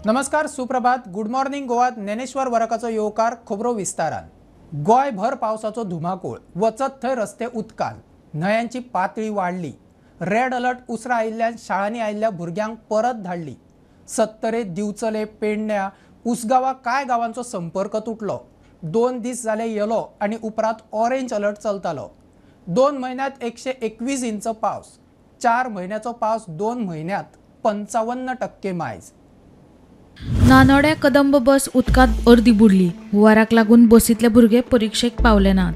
नमस्कार, सुप्रभात. Good morning Goa. Dnyaneshwar वरकाचो येवकार खबरो विस्तारान. गोयभर पावसाचो धुमाकूळ. वचत थंय रस्ते उदकान. न्हंयांची पातळी वाडली. रेड अलर्ट उसरा आयिल्ल्यान शाळांनी आयिल्ल्या भुरग्यांक परत धाडली. 70 दिवचले, पेडण्या, उसगांवा काय गांवांचो संपर्क तुटलो. 2 दीस जाले येलो आणि उपरांत ऑरेंज अलर्ट चलतालो. 2 म्हयन्यांत 121 इंच पावस. 4 म्हयन्याचो पावस 2 म्हयन्यांत 55% मायज. नानोड्या कदंब बस उदकांत अर्दी बुडली. हुंवाराक लागून बसींतले भुरगे परीक्षेक पावले नात.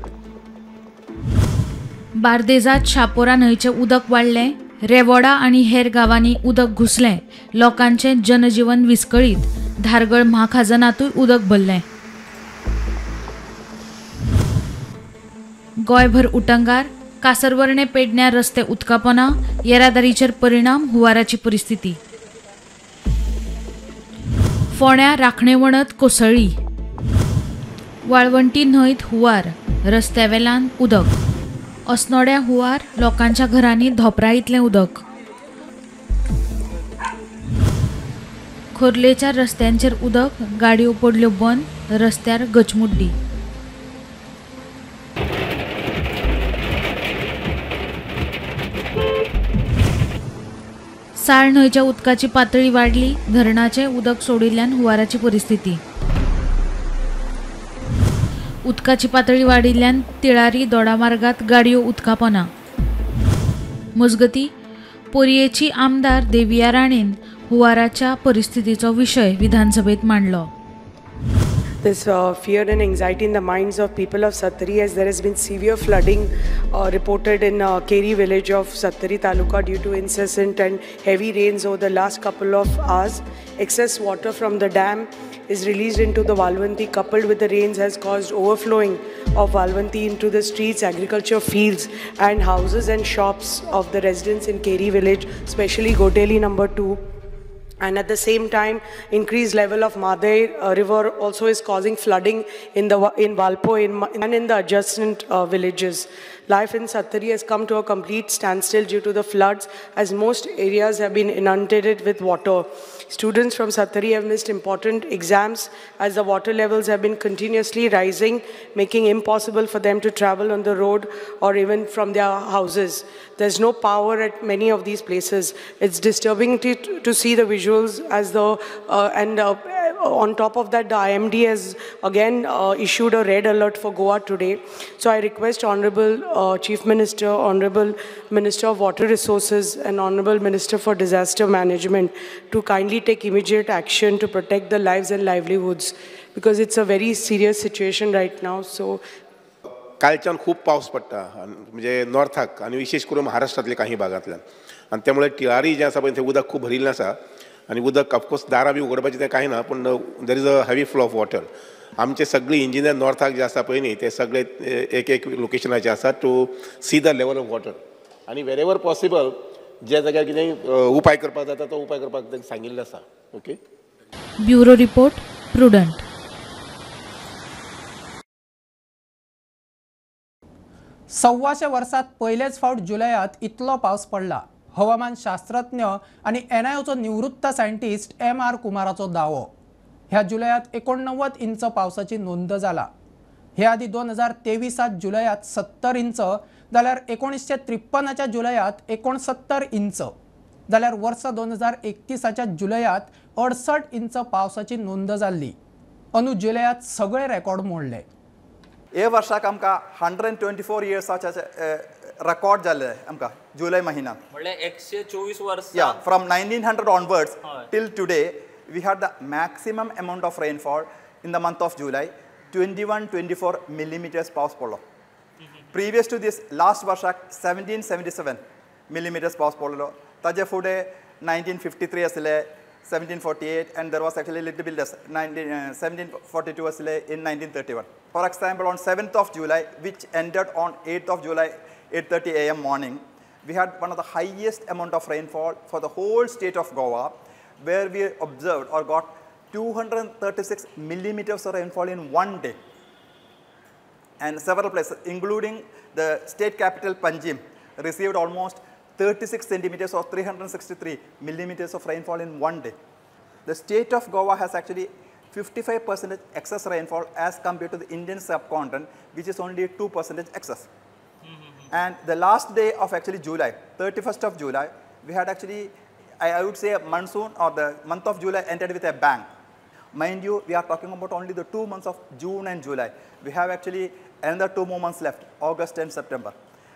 बार्देजांत शापोरा न्हंयचें उदक वाडलें. रेवोडा आनी हेर गांवांनी उदक घुसलें. लोकांचें जनजीवन विस्कळीत. धारगळ म्हाखाजनातूय उदक भरलें. गोंयभर उटंगार. कासरवर्णे पेडण्यां रस्ते उदकापोना. येरादारीचेर परिणाम. हुंवाराची परिस्थिती. फोंड्या राखणेवणत कोसळ्ळी. वाळवंटी न्हंयत हुंवार. रस्त्यावेल्यान उदक. अस्नोड्या हुंवार. लोकांच्या घरांनी धोपराळीतलें उदक. खोर्लेच्या रस्त्यांचेर उदक. गाडयो पडल्यो बंद. रस्त्यार गचमुड्डी. साळ न्हंयच्या उदकाची पातळी वाडली. धरणाचें उदक सोडिल्ल्यान हुंवाराची परिस्थिती. उदकाची पातळी वाडिल्ल्यान तिळारी दोडामार्गात गाडयो उदकापोना. मजगतीं पोरयेची आमदार देविया राणेन हुंवाराच्या परिस्थितीचो विशय विधानसभेत मांडलो. This fear and anxiety in the minds of people of Sattari, as there has been severe flooding reported in Keri village of Sattari Taluka due to incessant and heavy rains over the last couple of hours. Excess water from the dam is released into the Valvanti, coupled with the rains, has caused overflowing of Valvanti into the streets, agriculture fields and houses and shops of the residents in Keri village, especially Goteli number 2. And at the same time, increased level of Madai river also is causing flooding in Valpo and in the adjacent villages. Life in Sattari has come to a complete standstill due to the floods, as most areas have been inundated with water. Students from Sattari have missed important exams as the water levels have been continuously rising, making it impossible for them to travel on the road or even from their houses. There's no power at many of these places. It's disturbing to see the visuals as on top of that, the IMD has again issued a red alert for Goa today. So I request Honorable Chief Minister, Honorable Minister of Water Resources and Honorable Minister for Disaster Management to kindly take immediate action to protect the lives and livelihoods, because it's a very serious situation right now. So कालच्यान खूप पाऊस पडटा म्हणजे नॉर्थाक आणि विशेष करून महाराष्ट्रातले काही भागांतल्यान, आणि त्यामुळे तिळारी जे आसा पळय थंय उदक खूब भरिल्लें आसा. आणि उदक ऑफकोर्स दारां बी उगडपाचें तें कांय ना, पूण there is a heavy flow of water. आमचे सगळी इंजिनियर नॉर्थाक जे आसा पळय न्ही ते सगळे एक लोकेशनाचे आसात to see the level of water. आणि वेरेवर पॉसिबल ज्या जाग्यार कितें उपाय करपाक जाता तो उपाय करपाक सांगिल्लें आसा. ओके. Bureau report, prudent. 125 वर्सात पहिलेच फावट जुलयात इतलो पावस पडला. हवामान शास्त्रज्ञ आणि NIOचो निवृत्त सायंटिस्ट MR कुमाराचो दावो. ह्या जुलयात 89 इंच पावसाची नोंद जाला. हे आधी 2023 जुलयात 70 इंच, जाल्यार 1953 जुलयात 69 इंच, जाल्यार वर्स 2021 जुलयात 68 इंच पावसाची नोंद जाल्ली. अंदू जुलयात सगळे रेकॉर्ड मोडले. हे वर्साक आमकां 124 इयर्साचे रेकॉर्ड जाले आमकां जुलै महिन्यात. म्हणजे 124 years. Yeah from 1900 onwards till today we had the maximum amount of rainfall in the month of July. 21-24 millimetres पावस पडलो. प्रिवियस टू दीस लास्ट वर्साक 1777 मिलीमिटर्स पावस पडलो. ताजे फुडें 1953 आसले, 1748, and there was actually a little bit less, 1742 asile in 1931. For example, on 7th of July, which ended on 8th of July, 8:30 a.m. morning, we had one of the highest amount of rainfall for the whole state of Goa, where we observed or got 236 millimeters of rainfall in one day. And several places, including the state capital Panjim, received almost 36 centimeters or 363 millimeters of rainfall in one day. the state of Goa has actually 55% excess rainfall as compared to the Indian subcontinent, which is only 2% excess. And the last day of actually July, 31st of July, we had actually, I would say, a monsoon, or the month of July ended with a bang. Mind you, we are talking about only the 2 months of June and July. We have actually another 2 more months left, August and September.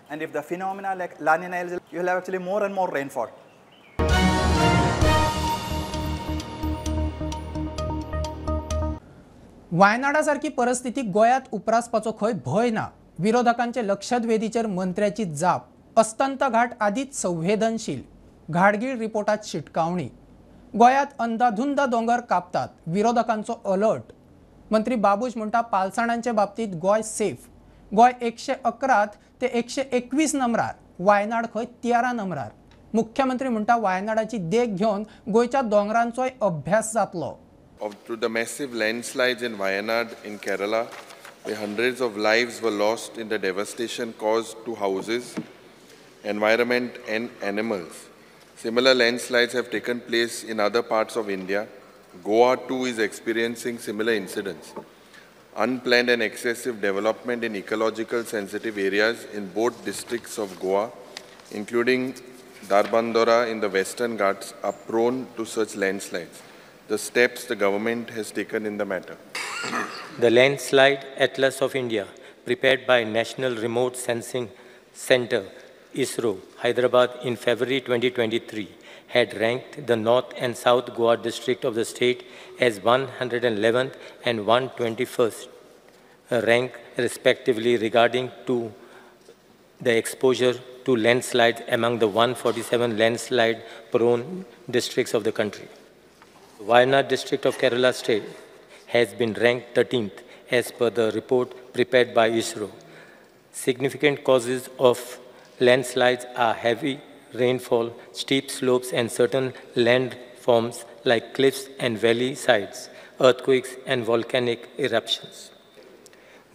And if the phenomena like La Nina, you will have actually more and more rainfall. वायनाडासारखी परिस्थिती गोयात उपरासपाचो खंय भय ना. विरोधकांचे लक्षद्वेधीचेर मंत्र्याची जाप. अस्तंत घाट आदीच संवेदनशील. घाटगीळ रिपोर्टात शिटकावणी. गोयात अंधाधुंद दोंगर कापतात. विरोधकांचो अलर्ट. मंत्री बाबूश म्हणटा पालसाणांच्या बाबतीत गोय सेफ. गोय 111 ते 121 नंबरार. वायनाड खंय 13 नंबरार. मुख्यमंत्री म्हणटा वायनाडाची देख घेवन गोयच्या दोंगरांचोय अभ्यास जातलो. To the massive landslides in Wayanad in Kerala, where hundreds of lives were lost in the devastation caused to houses, environment and animals. Similar landslides have taken place in other parts of India. Goa too is experiencing similar incidents. Unplanned and excessive development in ecological sensitive areas in both districts of Goa, including Darbandora in the Western Ghats, are prone to such landslides. The steps the government has taken in the matter. The Landslide Atlas of India, prepared by National Remote Sensing Center, ISRO, Hyderabad in February 2023, had ranked the North and South Goa district of the state as 111th and 121st rank respectively regarding to the exposure to landslides among the 147 landslide prone districts of the country. Wayanad district of Kerala state has been ranked 13th as per the report prepared by ISRO. Significant causes of landslides are heavy rainfall, steep slopes and certain landforms like cliffs and valley sides, earthquakes and volcanic eruptions.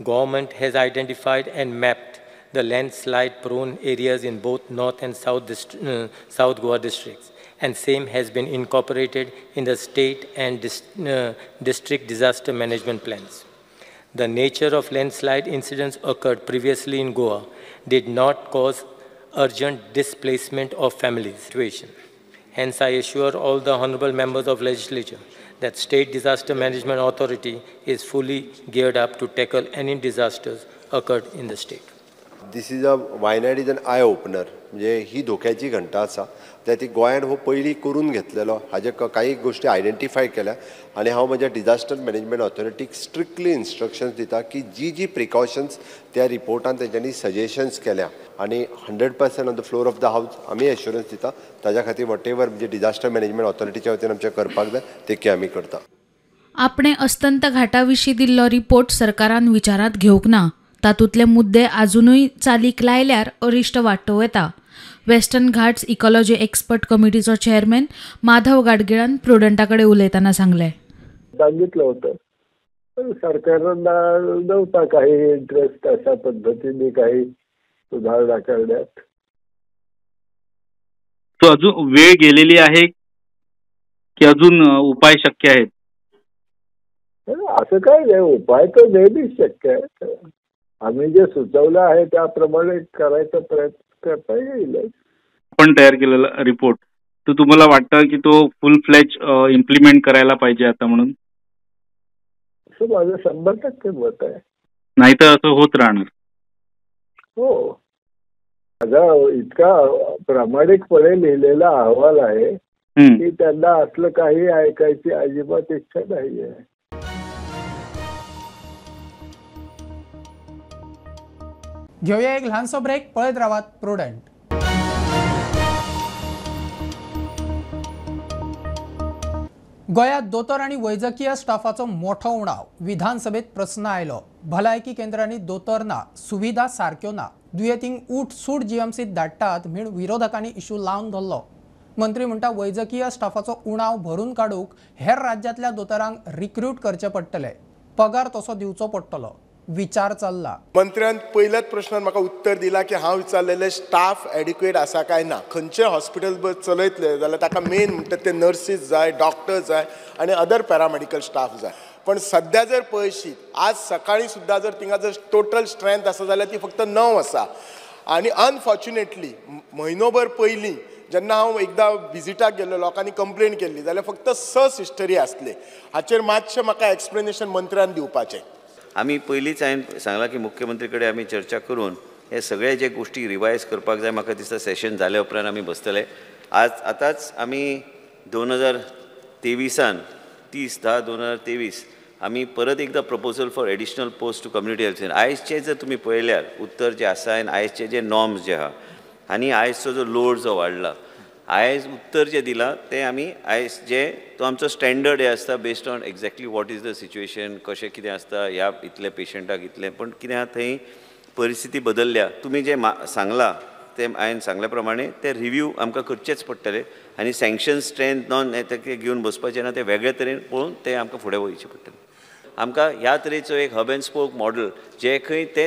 Government has identified and mapped the landslide prone areas in both North and South Goa districts, and same has been incorporated in the state and district disaster management plans. The nature of landslide incidents occurred previously in Goa did not cause urgent displacement of families situation. Hence, I assure all the honorable members of legislature that State Disaster Management Authority is fully geared up to tackle any disasters occurred in the state. This is Wayanad is an eye opener. म्हणजे ही धोक्याची घंटा आसा त्या ती गोंयान हो पयलीं करून घेतलेलो हाजे काही गोष्टी आयडेंटिफाय केल्या आनी हांव म्हज्या डिजास्टर मॅनेजमेंट ऑथॉरिटीक स्ट्रिक्टली इन्स्ट्रक्शन्स दिता की जी प्रिकॉशन्स त्या रिपोर्टान तेंच्यांनी सजेशन्स केल्या आनी 100% on the floor of the हावस आमी एश्युरन्स दिता ताज्या खातीर वॉट एवर म्हणजे डिजास्टर मॅनेजमेंट ऑथॉरिटीच्या वतीन आमचे करपाक जाय ते आमी करता. आपणे अस्तंत घाटाविशीं दिल्लो रिपोर्ट सरकारान विचारांत घेवंक ना. तातूंतले मुद्दे अजूनय चालीक लायल्यार अरिश्ट वाडटो येता. वेस्टर्न घाट्स इकॉलॉजी एक्सपर्ट कमिटीचो चेअरमॅन माधव गाडगिळान प्रुडंटा कडेन उलयतना सांगलें. सांगितलं होतं सरकारला नव्हता काही इंटरेस्ट अशा पद्धतीने काही सुधारणा करण्यात. तो अजून वेळ गेलेली आहे की अजून उपाय शक्य आहेत? असं काय नाही, उपाय तर नेहमीच शक्य आहे. आम्ही जे सुचवलं आहे त्याप्रमाणे करायचा प्रयत्न करता येईल. आपण तयार केलेला रिपोर्ट तर तुम्हाला वाटतं की तो फुल फ्लेज इम्प्लिमेंट करायला पाहिजे आता म्हणून? असं माझं 100% मत आहे. नाहीतर असं होत राहणार. हो, माझा इतका प्रामाणिकपणे लिहिलेला अहवाल आहे की त्यांना असलं काही ऐकायची अजिबात इच्छा नाही आहे. घेऊया एक लहानसो ब्रेक. पळत रावात प्रुडंट. गोयात दोतोर आणि वैजकीय स्टाफाचो मोठो उणाव. विधानसभेत प्रश्न आयलो. भलायकी केंद्रांनी दोतोर ना, सुविधा सारक्यो ना, दुयेंतींक उठ सूट जीएमसीत धाडटात म्हण विरोधकांनी इश्यू लावन धरलो. मंत्री म्हणटा वैजकीय स्टाफाचो उणाव भरून काडूक हेर राज्यांतल्या दोतोरांक रिक्रूट करचे पडटले. पगार तसो दिवचो पडटलो. विचार चल्ला. मंत्र्यान पहिल्याच प्रश्नात म्हाका उत्तर दिला की हांव विचारलेले स्टाफ एडिक्वेट आसा काय ना. खंयचे हॉस्पिटल चलयतले जाल्यार ताका मेन म्हणटा ते नर्सीस जाय, डॉक्टर्स जाय आनी अदर पॅरामेडिकल स्टाफ जाय. पण सध्या जर पळयशीत आज सकाळी सुद्दां जर थिंगा जर टोटल स्ट्रेंथ आसा जाल्यार ती फक्त 9 आसा. आनी अनफॉर्च्युनेटली म्हयनोभर पयलीं जेन्ना हांव एकदां विजिटाक गेल्लो लोकांनी कंप्लेन केल्ली जाल्यार फक्त 6 सिस्टरी आसले. हाचेर मातशें म्हाका एक्सप्लेनेशन मंत्र्यान दिवपाचें. आमी पयलींच हांवें सांगलां की मुख्यमंत्री कडेन आमी चर्चा करून हे सगळे जे गोष्टी रिवायज करपाक जाय. म्हाका दिसता सेशन जाले उपरांत आमी बसतले. आतांच आमी 2023 10/10/2023 आमी परत एकदा proposal for additional post to community health centre. आयजचे जर तुमी पळयल्यार उत्तर जे आसा आनी आयजचे जे नॉर्म्स जे आहा आनी आयजचो जो लोड जो वाडला, आयज उत्तर जे दिलां ते आमी आयज जे तो आमचो स्टँडर्ड हे आसता based on exactly what is the situation, कशें कितें आसता ह्या इतले पेशंटाक इतलें. पण कितें आहा थंय परिस्थिती बदलल्या. तुमी जे सांगलां ते हांवें सांगल्या प्रमाणे ते रिव्यू आमकां करचेच पडटले आनी सँक्शन स्ट्रेंथ नॉन ते घेवन बसपाचें ना. ते वेगळे तरेन पळोवन ते आमकां फुडें वयचें पडटलें. आमकां ह्या तरेचो एक हब एंड स्पोक मॉडल जे खंय ते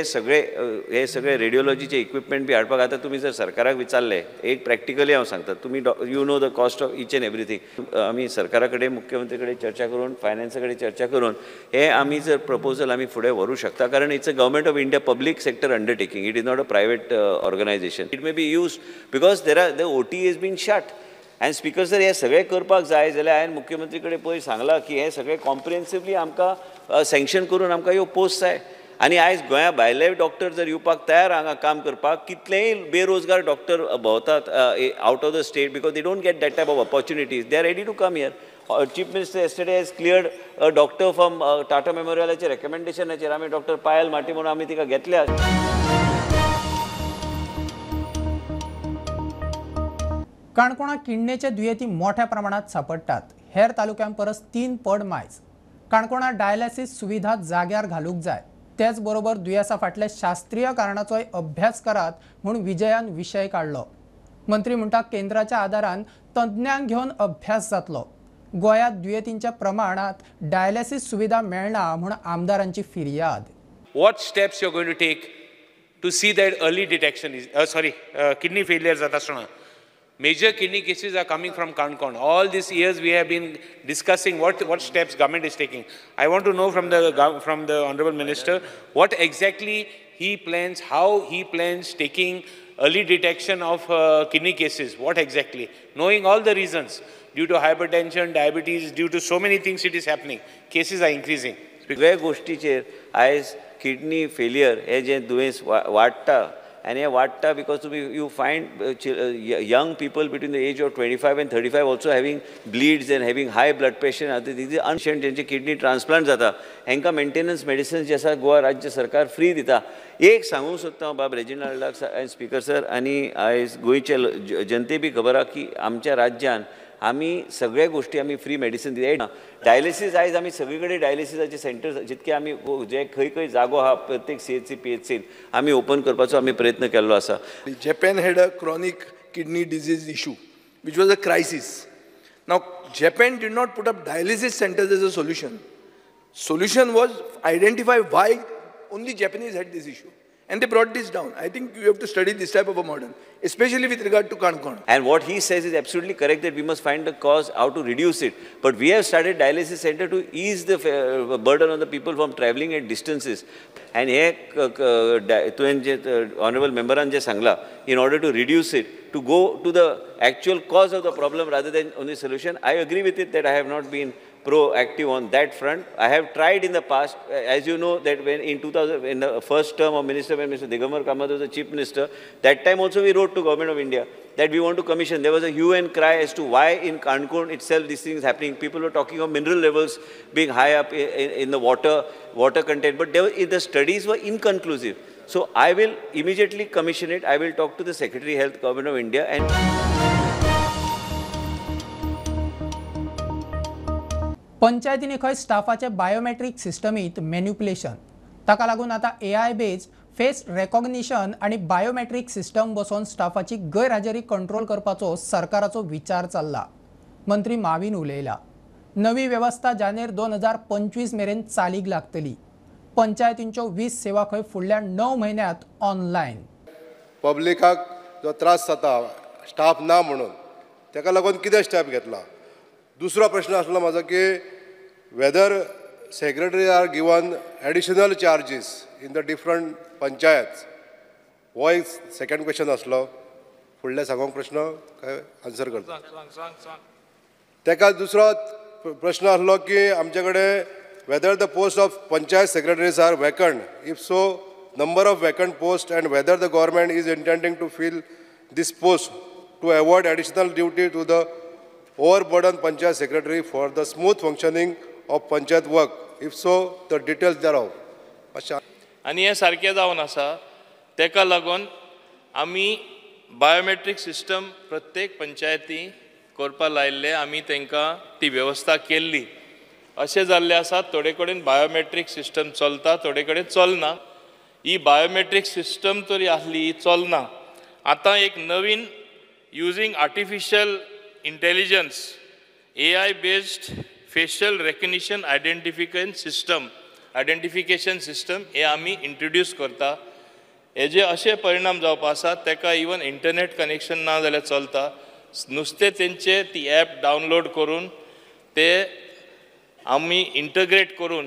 हे सगळे रेडिओलॉजीचे इक्विपमेंट बी हाडपाक. आतां तुमी जर सरकाराक विचारले एक प्रॅक्टिकली हांव सांगता, तुमी you know the cost of each end everything. आमी सरकारा कडेन मुख्यमंत्री कडेन चर्चा करून फायनान्सा कडेन चर्चा करून हे आमी जर प्रपोजल आमी फुडें व्हरूंक शकता. कारण it's a government of India public sector undertaking. It is not a private organisation. It may be used because the OT is been shut. आनी स्पिकर जर हे सगळें करपाक जाय जाल्यार हांवें मुख्यमंत्री कडेन पयर सांगलां की हे सगळें कॉम्प्रिहेन्सिवली आमकां सँक्शन करून आमकां ह्यो पोस्ट जाय. आनी आयज गोंया भायले डॉक्टर जर येवपाक तयार हांगा काम करपाक, कितलेय बेरोजगार डॉक्टर भोंवतात out of the state because they don't get that type of opportunities. They are ready to come here. Chief minister yesterday has cleared a doctor from Tata मेमोरियलाचे रेकमेंडेशनाचेर. आमी डॉक्टर पायल माटी म्हणून आमी तिका घेतल्या. काणकोणा किडनीचे दुयेंती मोठ्या प्रमाणात सापडटात. हेर तालुक्यां परस 3 पट मायज. काणकोणा डायलिसीस सुविधा जाग्यार घालूंक जाय. तेच बरोबर दुयेंसा फाटले शास्त्रीय कारणाचोय अभ्यास करात म्हणून विजयान विशय काढलो. मंत्री म्हणटा केंद्राच्या आदारान तज्ञांक घेवन अभ्यास जातलो. गोंयांत दुयेंतींच्या प्रमाणात डायलिसीस सुविधा मेळना म्हूण आमदारांची फिर्याद. What steps you're going to take to see that early detection is kidney failure जाता आसतना. Major kidney cases are coming from Kankon. All these years we have been discussing what steps government is taking. I want to know from the Honorable Minister what exactly he plans, how he plans taking early detection of kidney cases. What exactly? Knowing all the reasons due to hypertension, diabetes, due to so many things it is happening. Cases are increasing. वेगळ्या गोष्टीचेर आयज kidney failure हे जे दुयेंस वाडटा आनी हे वाडटा because you find young people between the age of 25 and 35 also having bleeds and having high blood pressure. These are unshent ज्यांचे किडनी ट्रान्सप्लांट जाता हेंकां मेंटेनन्स मेडिसिन्स जे आसा गोवा राज्य सरकार फ्री दिता. एक सांगूंक सोदता हांव बाब रेजिनाल्डाक स्पिकर सर आनी आयज गोंयचे जनते बी खबर आहा की आमच्या राज्यान आमी सगळे गोष्टी आमी फ्री मेडिसीन दिता. डायलिसीस आयज आमी सगळे कडेन डायलिसिसाचे सेंटर जितके आमी जे खंय खंय जागो आहा प्रत्येक CHC PHCन आमी ओपन करपाचो आमी प्रयत्न केल्लो आसा. Japan had a chronic kidney disease issue, which was a crisis. Now, Japan did not put up dialysis centers as a solution. Solution was identify why only Japanese had this issue. And they brought this down. I think you have to study this type of a model, especially with regard to Kankon. And what he says is absolutely correct that we must find the cause, how to reduce it. But we have started dialysis center to ease the burden on the people from travelling at distances. And honorable memberan je sangla, in order to reduce it, to go to the actual cause of the problem rather than only solution. I agree with it that I have not been proactive on that front. I have tried in the past, as you know, that when in the first term of minister, when Mr. Digambar Kamath was the chief minister, that time also we wrote to Government of India that we want to commission. There was a hue and cry as to why in Kankon itself these things happening. People were talking of mineral levels being high up in the water content, but the studies were inconclusive. So I will immediately commission it. I will talk to the Secretary Health, Government of India, and पंचायतींनी खंय स्टाफाचे biometric सिस्टमीत manipulation. ताका लागून आतां AI beige face recognition आनी biometric system बसोवन स्टाफाची गैरहजेरी control करपाचो सरकाराचो विचार चल्ला. मंत्री माविन उलयला. नवी वेवस्था जानेर 2025 मेरेन चालीक लागतली. पंचायतींच्यो 20 सेवा खंय फुडल्या 9 म्हयन्यांत ऑनलायन. पब्लिकाक जो त्रास जाता स्टाफ ना म्हणून ताका लागून कितें स्टेप घेतला. दुसरो प्रश्न आसलो म्हाजो की whether secretary are given additional charges in the different panchayat. हो एक सेकंड क्वेश्चन आसलो. फुडले सांगूंक प्रश्न काय आन्सर करता. ताका दुसरो प्रश्न आसलो की आमचे कडेन whether the post of panchayat secretaries are vacant. If so number of vacant posts and whether the government is intending to fill this post to avoid additional duty to the overburdened panchayat secretary for the smooth functioning of panchayat work. If so, the details thereof. आणि हे सारकें जावन आसा. तेका लागून आमी biometric system प्रत्येक पंचायती करपा लायिल्ले. आमी तांकां ती वेवस्था केल्ली. अशें जाल्लें आसा थोडे कडेन बायोमेट्रीक सिस्टम चलता, थोडे कडेन चलना. ही बायोमेट्रीक सिस्टम तरी आसली, चलना. आतां एक नवीन using artificial intelligence AI based facial recognition identification system हे आमी इंट्रोड्यूस करता. हेजे अशे परिणाम जावपा आसा ताका इवन इंटरनेट कनेक्शन ना जाल्यार चलता. नुस्तें तेंचे ती ॲप डावनलोड करून ते आमी इंटग्रेट करून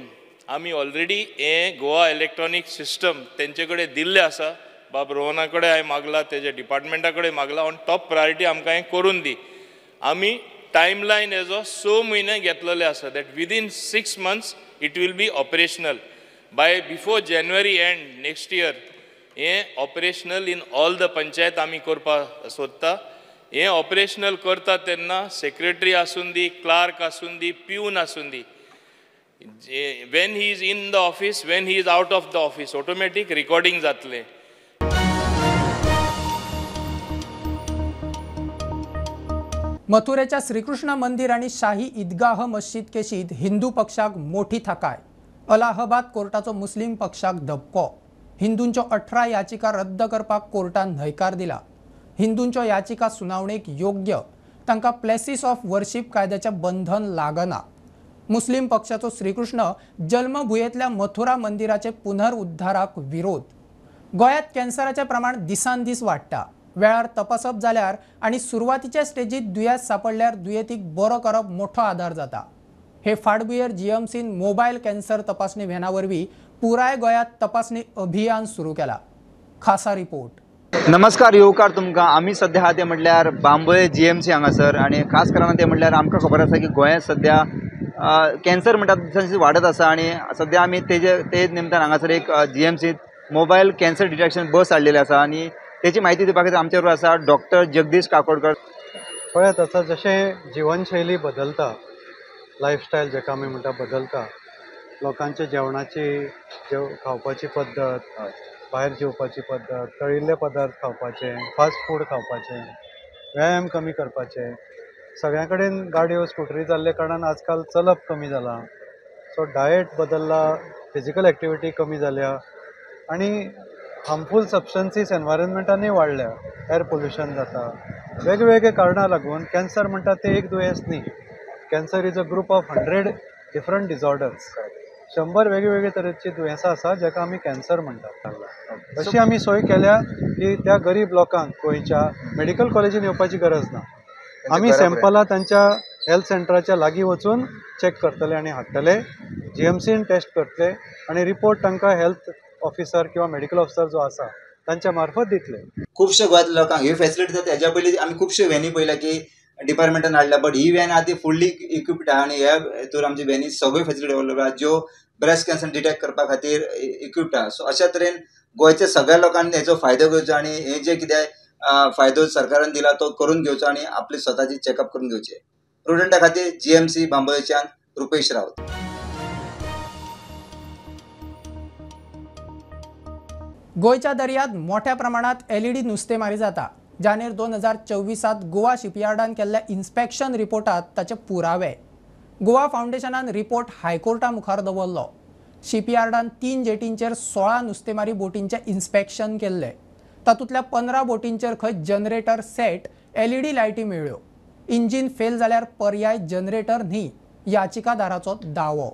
आमी ऑलरेडी हे गोवा इलेक्ट्रॉनिक सिस्टम तेंचे कडेन दिल्ले आसा. बाब रोहना कडेन हांवें मागला, तेजे डिपार्टमेंटा कडेन मागला. ऑन टॉप प्रायोरिटी आमकां हें करून दी. आमी टायमलायन हेजो 6 म्हयने घेतलेले आसा. That within 6 months it will be operational. By before January end next year हें operational in all the panchayat आमी करपाक सोदता. हें ऑपरेशनल करता तेन्ना सेक्रेटरी आसून दी, क्लार्क आसून दी, पिवन आसून दी, when he is in the office, when he is out of the office, automatic recording जातले. मथुरेच्या श्रीकृष्ण मंदिर आणि शाही ईदगाह मस्जिद केशीत हिंदू पक्षाक मोठी थाकाय. अलाहाबाद कोर्टाचो मुस्लिम पक्षाक धपको. हिंदूंच्यो 18 याचिका रद्द करपाक कोर्टान न्हयकार दिला. हिंदूंच्यो याचिका सुनावणेक योग्य, तांकां प्लेसीस ऑफ वर्शीप कायद्याचें बंधन लागना. मुस्लिम पक्षाचो श्रीकृष्ण जन्मभुयेंतल्या मथुरा मंदिराचे पुनरुद्धाराक विरोध. गोंयांत कॅन्सराचें प्रमाण दिसान दीस वाडटा. वेळार तपासप जाल्यार आनी सुरवातीच्या स्टेजीत दुयेंस सांपडल्यार दुयेंतीक बरो करप मोठो आदार जाता. हे फाटभुंयेर GMCन मोबायल कॅन्सर तपासणी व्हॅना वरवीं पुराय गोंयांत तपासणी अभियान सुरू केला. खासा रिपोर्ट. नमस्कार, येवकार तुमकां. आमी सध्या आहा ते म्हटल्यार बांबोळे GMC हांगासर. आनी खास करून ते म्हटल्यार आमकां खबर आसा की गोंयांत सध्या कॅन्सर म्हणटा दिसान दीस वाडत आसा. आनी सध्या आमी ते निमतान हांगासर एक GMCत मोबायल कॅन्सर डिटेक्शन बस हाडलेली आसा. आनी तेची म्हायती दिवपा खातीर आमचे बरोबर आसा डॉक्टर जगदीश काकोडकर. पळयात आतां जशें जिवनशैली बदलता, लायफस्टायल जेका आमी म्हणटा बदलता, लोकांचे जेवणाची खावपाची पद्दत, भायर जेवपाची पद्दत, तळिल्ले पदार्थ खावपाचे, फास्ट फूड खावपाचे, व्यायाम कमी करपाचे. सगळ्यां कडेन गाडयो स्कुटरी जाल्ले कारणान आजकाल चलप कमी जाला. सो डायट बदलला, फिजिकल एक्टिविटी कमी जाल्या आनी हार्मफूल सबस्टन्सीस एनवायरमेंटानूय वाडल्या. एअर पोल्युशन जाता. वेगवेगळे कारणां लागून कॅन्सर म्हणटा ते एक दुयेंस न्ही. Cancer is a group of 100 different disorders. 100 वेगवेगळे तरेची दुयेंसां आसा जेका आमी कॅन्सर म्हणटात. अशी आमी सोय केल्या की त्या गरीब लोकांक गोंयच्या मेडिकल कॉलेजीन येवपाची गरज ना. आमी सॅम्पलां तांच्या हेल्थ सेंटराच्या लागीं वचून चॅक करतले आनी हाडटले. GMCन टेस्ट करतले आनी रिपोर्ट तांकां हेल्थ ऑफिसर किंवा मेडिकल ऑफिसर जो आसा तांच्या मार्फत दितले. खुबशे गोंयांतल्या लोकांक ह्यो फेसिलिटी जाता. हेज्या पयलीं आमी खुबश्यो व्हॅनी पळयल्या की डिपार्टमेंटान हाडल्या, बट ही व्हॅन आहा ती फुल्ली इक्विप्ड आहा. आनी ह्या हेतून आमची व्हॅनी सगळ्यो फेसिलिटी अवेलेबल आहा ज्यो ब्रेस्ट कॅन्सर डिटेक्ट करपा खातीर इक्विप्ड आहा. सो अशा तरेन गोंयच्या सगळ्या लोकांनी हेचो फायदो घेवचो आनी हे जे कितें फायदो सरकारान दिला तो करून घेवचो आनी आपली स्वताची चॅकअप करून घेवचे. प्रुडंटा खातीर GMC बांबोळेच्यान रुपेश रावत. गोंयच्या दर्यांत मोठ्या प्रमाणात LED नुस्तेमारी जाता. जानेर 2024 गोवा शिपयार्डान केल्ल्या इन्स्पेक्शन रिपोर्टात ताचे पुरावे. गोवा फाउंडेशनान रिपोर्ट हायकोर्टा मुखार दवरलो. शिपयार्डान 3 जेटींचेर 16 नुस्तेमारी बोटींचे इन्स्पेक्शन केल्ले. तातूंतल्या 15 बोटींचेर खंय जनरेटर सेट, LED लायटी मेळ्ळ्यो. इंजीन फेल जाल्यार पर्याय जनरेटर न्ही, याचिकादाराचो दावो.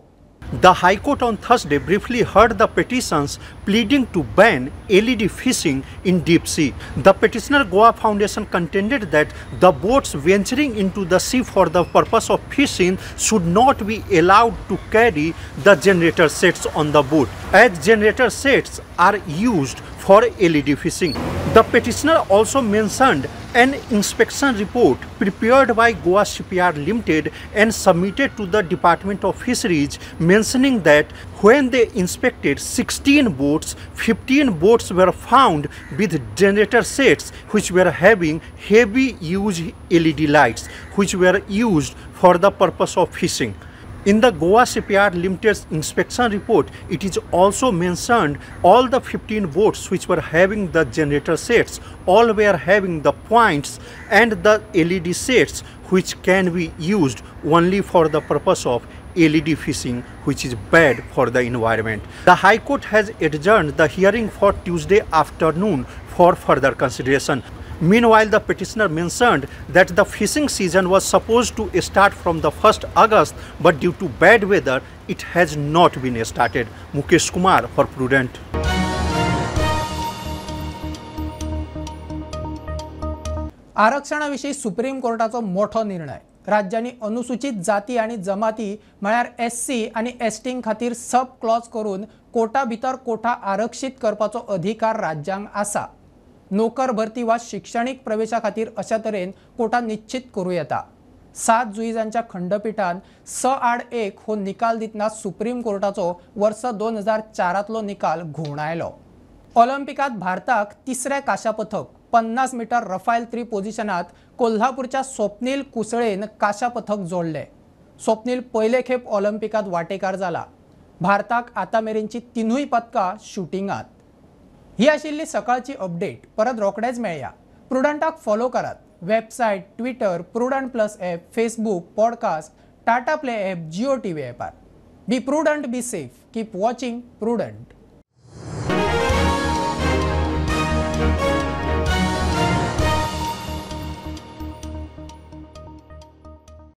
The High Court on Thursday briefly heard the petitions pleading to ban LED fishing in deep sea. The petitioner Goa Foundation contended that the boats venturing into the sea for the purpose of fishing should not be allowed to carry the generator sets on the boat, as generator sets are used for LED fishing. The petitioner also mentioned an inspection report prepared by Goa Shipyard Limited and submitted to the Department of Fisheries, mentioning that when they inspected 16 boats, 15 boats were found with generator sets which were having heavy use LED lights which were used for the purpose of fishing. In the Goa Shipyard Limited's inspection report, it is also mentioned all the 15 boats which were having the generator sets, all were having the points and the LED sets which can be used only for the purpose of LED fishing, which is bad for the environment. The High Court has adjourned the hearing for Tuesday afternoon for further consideration. Meanwhile, the petitioner mentioned that the fishing season was supposed to start from the 1st August, but due to bad weather, it has not been started. Mukesh Kumar for Prudent. आरक्षणाविषयी supreme कोर्टाचो मोठो निर्णय. राज्यांनी अनुसूचित जाती आणि जमाती म्हळ्यार SC आणि ST खातीर सब क्लॉज करून कोटा भितर कोटा आरक्षित करपाचो अधिकार राज्यांक आसा. नोकर भरती वा शिक्षणीक प्रवेशा खातीर अशा तरेन कोटा निश्चित करूं येता. 7 जुइजांच्या खंडपीठान 6-8-1 हो निकाल दितना सुप्रीम कोर्टाचो वर्स 2004तलो निकाल घुवण आयलो. ऑलिंपिकात भारताक तिसरे काशा पथक 50 मीटर रफायल 3 पोझिशनात कोल्हापूरच्या स्वप्नील कुसळेन काशा पथक जोडले. स्वप्नील पयले खेप ऑलिंपिकात वांटेकार जाला. भारताक आतामेरेनची 3 पदकां शूटिंगात. ही आशिल्ली सकाळची अपडेट. परत रोखडेच मेळया. प्रुडंटाक फॉलो करात. Website, Twitter, Prudent plus app, Facebook, podcast, Tata Play app, Jio TV ॲपार. Be Prudent, be safe. Keep watching prudent.